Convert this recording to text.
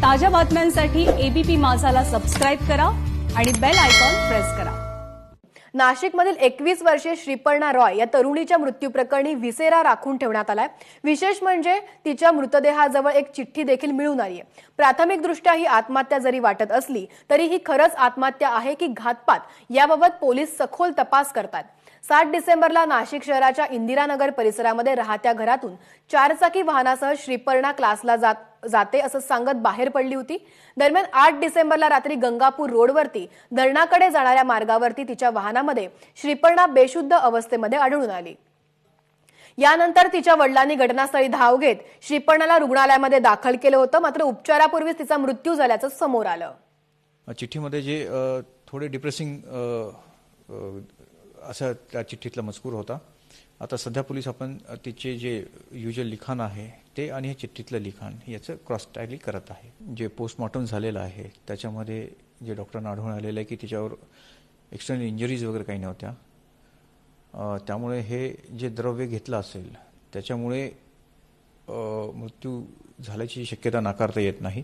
ताज्या बातम्यांसाठी ABP माझाला subscribe करा आणि बेल आयकॉन प्रेस करा। नाशिकमधील 21 वर्षीय श्रीपर्णा रॉय या तरुणीच्या मृत्यूप्रकरणी विसेरा राखून ठेवण्यात आलाय। विशेष म्हणजे तिच्या मृतदेहाजवळ एक चिठ्ठी देखील मिळून आली आहे। प्राथमिकदृष्ट्या ही आत्महत्या जरी वाटत असली तरी ही खरंच आत्महत्या आहे की घातपात याबाबत पोलीस सखोल तपास करतात। 7 डिसेंबरला नाशिक शहराच्या इंदिरानगर परिसरामध्ये राहत्या घरातून 4 चाकी वाहनासह श्रीपर्णा क्लासला जाते असं सांगत बाहेर पडली होती। दरम्यान 8 डिसेंबरला रात्री गंगापूर रोडवरती धरणाकडे जाणाऱ्या मार्गावरती तिच्या वाहनामध्ये श्रीपर्णा बेशुद्ध अवस्थेमध्ये आढळून आली। यानंतर तिच्या वडिलांनी घटनास्थळी धाव घेत श्रीपर्णाला रुग्णालयामध्ये दाखल केलं होतं, मात्र उपचारापूर्वीच तिचा मृत्यू झाल्याचं समोर आलं। चिठ्ठीमध्ये जे थोडे डिप्रेसिंग असा त्या चिठ्ठीतला मजकूर होता। आता सध्या पोलीस आपण तिचे जे युजुअल लिखाण आहे ते आणि हे चिठ्ठीतलं लिखाण याचं क्रॉस टॅली करत आहे। जे पोस्टमॉर्टम झालेलं आहे त्याच्यामध्ये जे डॉक्टरांना आढळून आलेलं आहे की तिच्यावर एक्सटर्नल इंजरीज वगैरे काही नव्हत्या, त्यामुळे हे जे द्रव्य घेतलं असेल त्याच्यामुळे मृत्यू झाल्याची शक्यता नाकारता येत नाही।